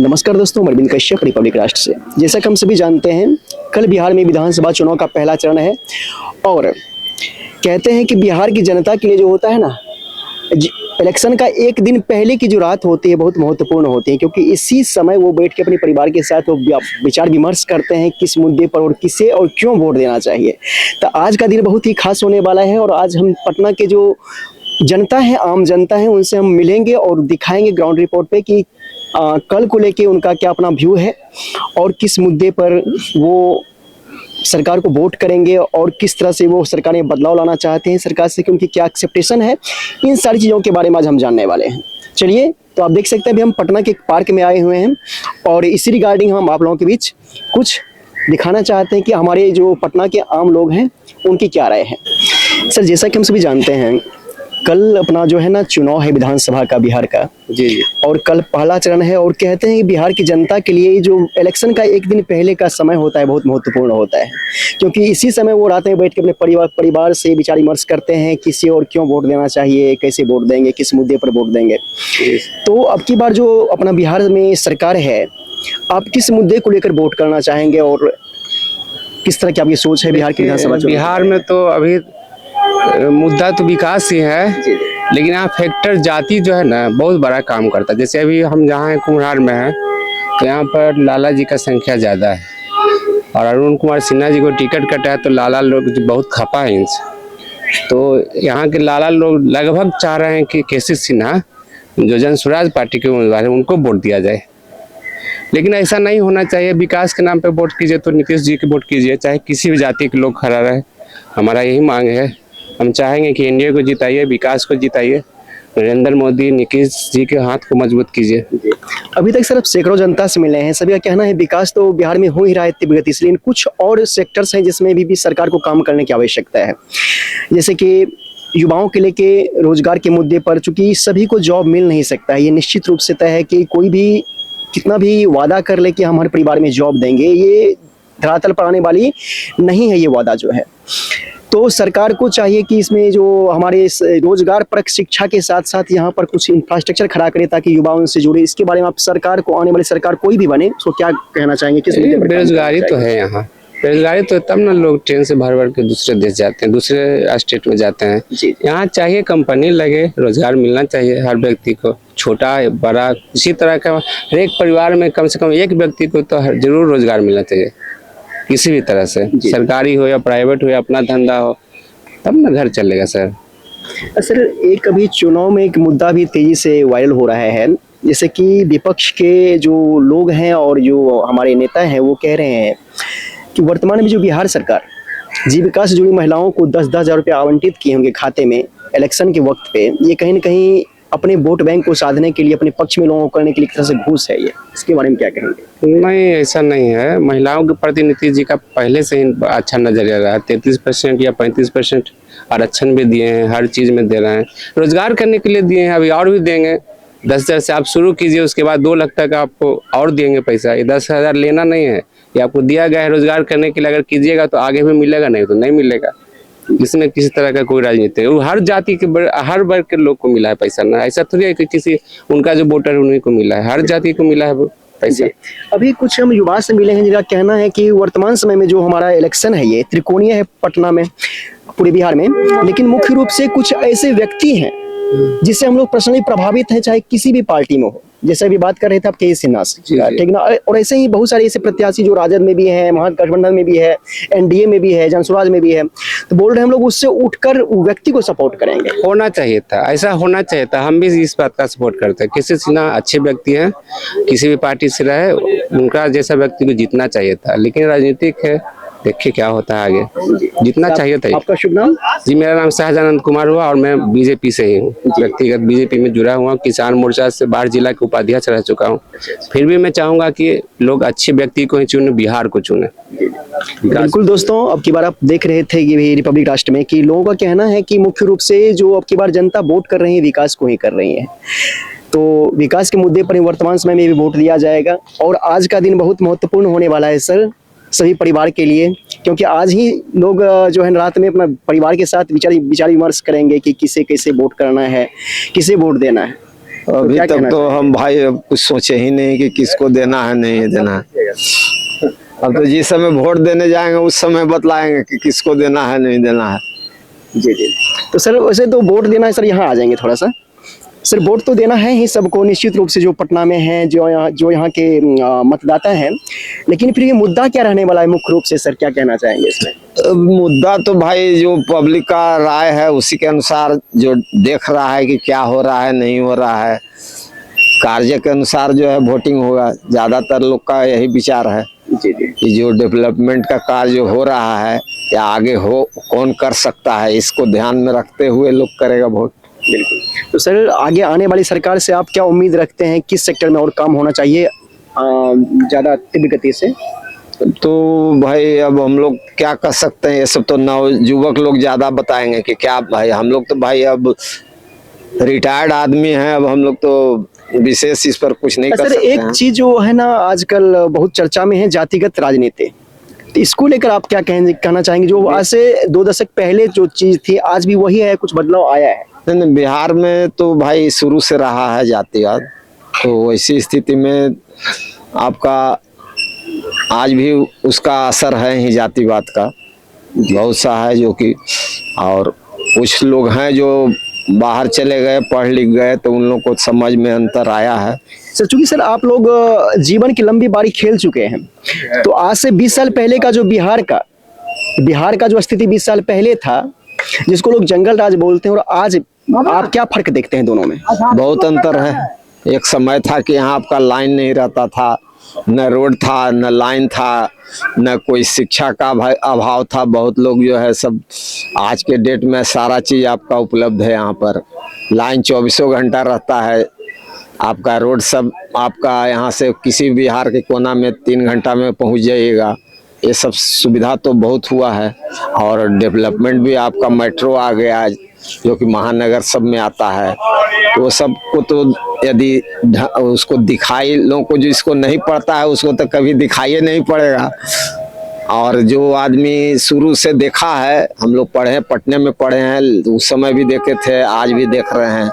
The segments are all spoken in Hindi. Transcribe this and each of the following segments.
नमस्कार दोस्तों, मैं अरविंद कश्यप रिपब्लिक राष्ट्र से। जैसा कि हम सभी जानते हैं, कल बिहार में विधानसभा चुनाव का पहला चरण है और कहते हैं कि बिहार की जनता के लिए जो होता है ना, इलेक्शन का एक दिन पहले की जो रात होती है बहुत महत्वपूर्ण होती है, क्योंकि इसी समय वो बैठ के अपने परिवार के साथ वो विचार विमर्श करते हैं किस मुद्दे पर और किसे और क्यों वोट देना चाहिए। तो आज का दिन बहुत ही खास होने वाला है और आज हम पटना के जो जनता है, आम जनता है, उनसे हम मिलेंगे और दिखाएंगे ग्राउंड रिपोर्ट पे कि कल को लेके उनका क्या अपना व्यू है और किस मुद्दे पर वो सरकार को वोट करेंगे और किस तरह से वो सरकार में बदलाव लाना चाहते हैं सरकार से, कि उनकी क्या एक्सेप्टेशन है। इन सारी चीज़ों के बारे में आज हम जानने वाले हैं। चलिए, तो आप देख सकते हैं अभी हम पटना के एक पार्क में आए हुए हैं और इसी रिगार्डिंग हम आप लोगों के बीच कुछ दिखाना चाहते हैं कि हमारे जो पटना के आम लोग हैं उनकी क्या राय है। सर, जैसा कि हम सभी जानते हैं, कल अपना जो है ना चुनाव है विधानसभा का बिहार का। जी। और कल पहला चरण है और कहते हैं कि बिहार की जनता के लिए जो इलेक्शन का एक दिन पहले का समय होता है बहुत महत्वपूर्ण होता है, क्योंकि इसी समय वो रात में बैठ के अपने परिवार से विचार विमर्श करते हैं किसे और क्यों वोट देना चाहिए, कैसे वोट देंगे, किस मुद्दे पर वोट देंगे। तो अब की बार जो अपना बिहार में सरकार है, आप किस मुद्दे को लेकर वोट करना चाहेंगे और किस तरह की आपकी सोच है बिहार की विधानसभा चुनाव? बिहार में तो अभी मुद्दा तो विकास ही है, लेकिन यहाँ फैक्टर जाति जो है ना बहुत बड़ा काम करता है। जैसे अभी हम जहाँ हैं कुम्हार में हैं, तो यहाँ पर लाला जी का संख्या ज़्यादा है और अरुण कुमार सिन्हा जी को टिकट कटा है, तो लाला लोग बहुत खपा है इनसे। तो यहाँ के लाला लोग लगभग चाह रहे हैं कि केसी सिन्हा जो जन स्वराज पार्टी के उम्मीदवार हैं उनको वोट दिया जाए, लेकिन ऐसा नहीं होना चाहिए। विकास के नाम पे वोट कीजिए तो नीतीश जी के वोट कीजिए, चाहे किसी भी जाति के लोग खड़ा रहे। हमारा यही मांग है। हम चाहेंगे कि एनडीए को जिताइए, विकास को जिताइए, नरेंद्र मोदी नीतीश जी के हाथ को मजबूत कीजिए। अभी तक सिर्फ सैकड़ों जनता से मिले हैं, सभी का कहना है विकास तो बिहार में हो ही रहा है तीव्र गति से, लेकिन कुछ और सेक्टर्स हैं जिसमें भी सरकार को काम करने की आवश्यकता है। जैसे कि युवाओं के लेके रोजगार के मुद्दे पर, चूंकि सभी को जॉब मिल नहीं सकता है, ये निश्चित रूप से तय है कि कोई भी कितना भी वादा कर ले कि हमारे परिवार में जॉब देंगे, ये धरातल पर आने वाली नहीं है ये वादा जो है। तो सरकार को चाहिए कि इसमें जो हमारे रोजगार परक शिक्षा के साथ साथ यहाँ पर कुछ इंफ्रास्ट्रक्चर खड़ा करे ताकि युवा उनसे जुड़े। इसके बारे में आप सरकार को, आने वाली सरकार कोई भी बने, उसको क्या कहना चाहेंगे? किस बेरोजगारी तो है यहाँ, बेरोजगारी तो तब ना लोग ट्रेन से भर भर के दूसरे देश जाते हैं, दूसरे स्टेट में जाते हैं। यहाँ चाहिए कंपनी लगे, रोजगार मिलना चाहिए हर व्यक्ति को, छोटा बड़ा इसी तरह का। हर एक परिवार में कम से कम एक व्यक्ति को तो जरूर रोजगार मिलना चाहिए, किसी भी तरह से, सरकारी हो या प्राइवेट हो या अपना धंधा हो, तब ना घर चलेगा। सर, एक अभी चुनाव में एक मुद्दा भी तेजी से वायरल हो रहा है, जैसे कि विपक्ष के जो लोग हैं और जो हमारे नेता हैं वो कह रहे हैं कि वर्तमान में जो बिहार सरकार जीविका से जुड़ी महिलाओं को 10-10 हज़ार रुपये आवंटित किए होंगे खाते में इलेक्शन के वक्त पे, ये कहीं ना कहीं अपने वोट बैंक को साधने के लिए, अपने पक्ष में लोगों को करने के लिए एक तरह से घूस है। ये इसके बारे में क्या कहेंगे? नहीं, ऐसा नहीं है। महिलाओं के प्रति नीतीश जी का पहले से ही अच्छा नजरिया रहा है। 33% या 35% आरक्षण भी दिए हैं, हर चीज में दे रहे हैं, रोजगार करने के लिए दिए हैं, अभी और भी देंगे। 10,000 से आप शुरू कीजिए, उसके बाद 2 लाख तक आपको और देंगे पैसा। ये 10,000 लेना नहीं है, ये आपको दिया गया है रोजगार करने के लिए। अगर कीजिएगा तो आगे भी मिलेगा, नहीं तो नहीं मिलेगा। इसमें किसी तरह का कोई राजनीति है। हर जाति के हर वर्ग के लोग को मिला है पैसा, ना ऐसा थोड़ी है कि किसी उनका जो वोटर है उन्हीं को मिला है, हर जाति को मिला है पैसा। अभी कुछ हम युवा से मिले हैं जिनका कहना है कि वर्तमान समय में जो हमारा इलेक्शन है ये त्रिकोणीय है पटना में, पूरे बिहार में, लेकिन मुख्य रूप से कुछ ऐसे व्यक्ति हैं जिससे हम लोग पर्सनली प्रभावित हैं, चाहे किसी भी पार्टी में हो। जैसे अभी बात कर रहे थे आप केसी सिन्हा से, ठीक ना, और ऐसे ही बहुत सारे ऐसे प्रत्याशी जो राजद में भी है, महागठबंधन में भी है, एनडीए में भी है, जनसुराज में भी है। तो बोल रहे हैं हम लोग उससे उठकर व्यक्ति को सपोर्ट करेंगे। होना चाहिए था, ऐसा होना चाहिए था। हम भी इस बात का सपोर्ट करते हैं। केसी सिन्हा अच्छे व्यक्ति हैं, किसी भी पार्टी से रहे, उनका जैसा व्यक्ति को जीतना चाहिए था, लेकिन राजनीतिक है, देखिए क्या होता है आगे। जितना चाहिए था। आपका शुभ नाम? जी, मेरा नाम शाहजानंद कुमार हुआ और मैं बीजेपी से ही हूँ, व्यक्तिगत बीजेपी में जुड़ा हुआ। किसान मोर्चा से बाढ़ जिला के उपाध्यक्ष रह चुका हूँ। फिर भी मैं चाहूंगा कि लोग अच्छे व्यक्ति को ही चुने, बिहार को चुने। बिल्कुल दोस्तों, अब की बार आप देख रहे थे कि रिपब्लिक राष्ट्र में कि लोगों का कहना है कि मुख्य रूप से जो अब की बार जनता वोट कर रही है विकास को ही कर रही है। तो विकास के मुद्दे पर वर्तमान समय में भी वोट दिया जाएगा और आज का दिन बहुत महत्वपूर्ण होने वाला है सर, सभी परिवार के लिए, क्योंकि आज ही लोग जो है रात में अपना परिवार के साथ विचार विमर्श करेंगे कि किसे कैसे वोट करना है, किसे वोट देना है। अभी क्या तक कहना तो हम भाई अब कुछ सोचे ही नहीं कि किसको देना है नहीं देना है। अब तो जिस समय वोट देने जाएंगे उस समय बतलाएंगे कि किसको देना है नहीं देना है। जी जी। तो सर वैसे तो वोट देना है सर, यहाँ आ जाएंगे थोड़ा सा। सर वोट तो देना है ही सबको निश्चित रूप से, जो पटना में हैं, जो यहाँ के मतदाता हैं, लेकिन फिर ये मुद्दा क्या रहने वाला है मुख्य रूप से सर, क्या कहना चाहेंगे इसमें? मुद्दा तो भाई जो पब्लिक का राय है उसी के अनुसार जो देख रहा है कि क्या हो रहा है नहीं हो रहा है, कार्य के अनुसार जो है वोटिंग होगा। ज्यादातर लोग का यही विचार है जी जी। कि जो डेवलपमेंट का कार्य हो रहा है या आगे हो कौन कर सकता है, इसको ध्यान में रखते हुए लोग करेगा वोट। बिल्कुल। तो सर आगे आने वाली सरकार से आप क्या उम्मीद रखते हैं, किस सेक्टर में और काम होना चाहिए ज़्यादा तीव्र गति से? तो भाई अब हम लोग क्या कर सकते हैं, ये सब तो नवयुवक लोग ज्यादा बताएंगे कि क्या। भाई हम लोग तो भाई अब रिटायर्ड आदमी हैं, अब हम लोग तो विशेष इस पर कुछ नहीं कर सर सकते एक हैं। चीज जो है ना आजकल बहुत चर्चा में है, जातिगत राजनीति। तो इसको लेकर आप क्या कहना चाहेंगे? जो आज से 2 दशक पहले जो चीज थी आज भी वही है, कुछ बदलाव आया है? नहीं, बिहार में तो भाई शुरू से रहा है जातिवाद, तो ऐसी स्थिति में आपका आज भी उसका असर है ही जातिवाद का, बहुत सा है जो कि। और कुछ लोग हैं जो बाहर चले गए, पढ़ लिख गए, तो उन लोगों को समझ में अंतर आया है। सर चूंकि सर आप लोग जीवन की लंबी बारी खेल चुके हैं, तो आज से 20 साल पहले का जो बिहार का जो स्थिति 20 साल पहले था, जिसको लोग जंगल राज बोलते हैं, और आज आप क्या फर्क देखते हैं दोनों में? बहुत अंतर है। एक समय था कि यहाँ आपका लाइन नहीं रहता था, न रोड था, न लाइन था, न कोई शिक्षा का अभाव था। बहुत लोग जो है सब, आज के डेट में सारा चीज आपका उपलब्ध है। यहाँ पर लाइन 24 घंटा रहता है, आपका रोड सब आपका यहाँ से किसी बिहार के कोना में 3 घंटा में पहुँच जाइएगा। ये सब सुविधा तो बहुत हुआ है। और डेवलपमेंट भी आपका मेट्रो आ गया जो कि महानगर सब में आता है। तो वो सब को तो यदि उसको दिखाई लोगों को, जो इसको नहीं पड़ता है उसको तो कभी दिखाई नहीं पड़ेगा। और जो आदमी शुरू से देखा है, हम लोग पढ़े हैं, पटने में पढ़े हैं, उस समय भी देखे थे, आज भी देख रहे हैं,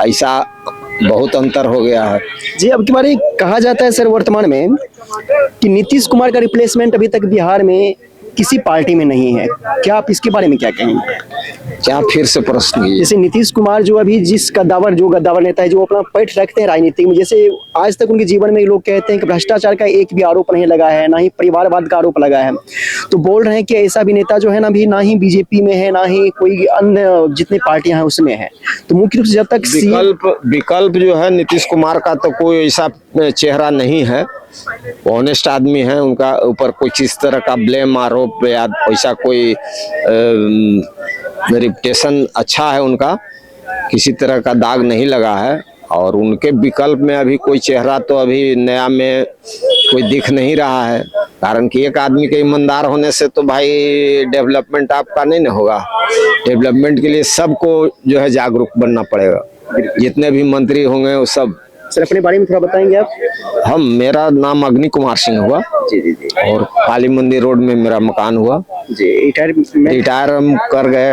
ऐसा बहुत अंतर हो गया है। जी अब की बार कहा जाता है सर वर्तमान में कि नीतीश कुमार का रिप्लेसमेंट अभी तक बिहार में किसी पार्टी में नहीं है, क्या आप इसके बारे में क्या कहेंगे? क्या फिर से प्रश्न कीजिए। जैसे नीतीश कुमार जो अभी जिस गद्दावर नेता है, जो अपना पैठ रखते हैं राजनीति में, जैसे आज तक उनके जीवन में लोग कहते हैं कि भ्रष्टाचार का एक भी आरोप नहीं लगा है, ना ही परिवारवाद का आरोप लगा है, तो बोल रहे हैं कि ऐसा भी नेता जो है ना भी ना ही बीजेपी में है, ना ही कोई अन्य जितनी पार्टियां हैं उसमें है। तो मुख्य रूप से जब तक विकल्प जो है नीतीश कुमार का, तो कोई ऐसा चेहरा नहीं है। ऑनेस्ट आदमी है, उनका ऊपर कुछ इस तरह का ब्लेम आरोप या ऐसा कोई रेपुटेशन अच्छा है उनका, किसी तरह का दाग नहीं लगा है। और उनके विकल्प में अभी कोई चेहरा तो अभी नया में कोई दिख नहीं रहा है। कारण कि एक आदमी के ईमानदार होने से तो भाई डेवलपमेंट आपका नहीं ना होगा। डेवलपमेंट के लिए सबको जो है जागरूक बनना पड़ेगा, जितने भी मंत्री होंगे वो सब। सर अपने बारे में थोड़ा बताएंगे आप? मेरा नाम अग्नि कुमार सिंह हुआ। जी जी जी। और काली मंदिर रोड में मेरा मकान हुआ। जी रिटायर हम कर गए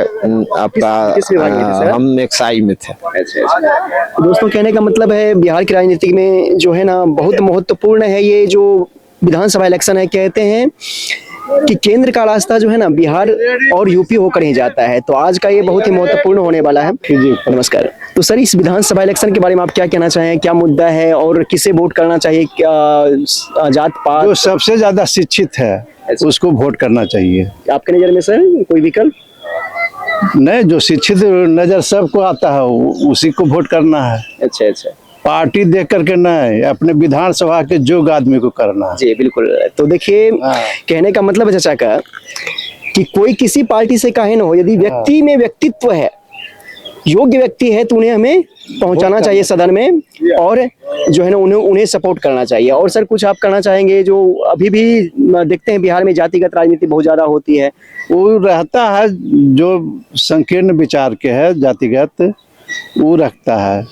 आपका। किस विभाग में थे सर? हम एक्साइज में थे। अच्छा। तो दोस्तों कहने का मतलब है बिहार की राजनीति में जो है ना बहुत महत्वपूर्ण है ये जो विधानसभा इलेक्शन है। कहते हैं कि केंद्र का रास्ता जो है ना बिहार और यूपी होकर ही जाता है, तो आज का ये बहुत ही महत्वपूर्ण होने वाला है। जी नमस्कार। तो सर इस विधानसभा इलेक्शन के बारे में आप क्या कहना चाहें, क्या मुद्दा है और किसे वोट करना चाहिए? क्या जात पात? जो सबसे ज्यादा शिक्षित है उसको वोट करना चाहिए। आपके नजर में सर कोई विकल्प नहीं? जो शिक्षित नजर सबको आता है उसी को वोट करना है। अच्छा अच्छा। पार्टी देख करके नहीं, अपने विधानसभा के योग्य आदमी को करना है। जी बिल्कुल। तो देखिए कहने का मतलब है चाचा का कि कोई किसी पार्टी से काहे न हो, यदि व्यक्ति में व्यक्तित्व है, योग्य व्यक्ति है, तो उन्हें हमें पहुंचाना चाहिए सदन में, और जो है ना उन्हें सपोर्ट करना चाहिए। और सर कुछ आप करना चाहेंगे? जो अभी भी देखते हैं बिहार में जातिगत राजनीति बहुत ज्यादा होती है, वो रहता है जो संकीर्ण विचार के है, जातिगत वो रखता है।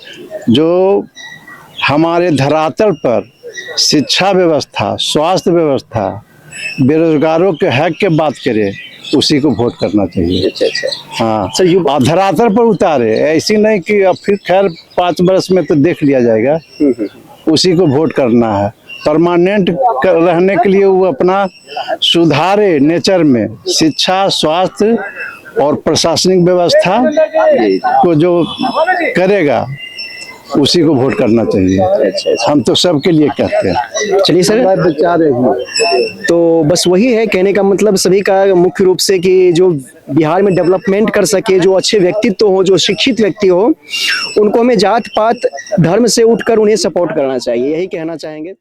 जो हमारे धरातल पर शिक्षा व्यवस्था, स्वास्थ्य व्यवस्था, बेरोजगारों के हक के बात करे, उसी को वोट करना चाहिए। अच्छा अच्छा हाँ सर यू और धरातल पर उतारे, ऐसी नहीं कि अब फिर खैर 5 वर्ष में तो देख लिया जाएगा, उसी को वोट करना है। परमानेंट रहने के लिए वो अपना सुधारे नेचर में, शिक्षा, स्वास्थ्य और प्रशासनिक व्यवस्था को जो करेगा उसी को वोट करना चाहिए। हम तो सबके लिए कहते हैं। चलिए सर, विचार है तो बस वही है कहने का मतलब सभी का मुख्य रूप से कि जो बिहार में डेवलपमेंट कर सके, जो अच्छे व्यक्तित्व हो, जो शिक्षित व्यक्ति हो, उनको हमें जात पात धर्म से उठकर उन्हें सपोर्ट करना चाहिए, यही कहना चाहेंगे।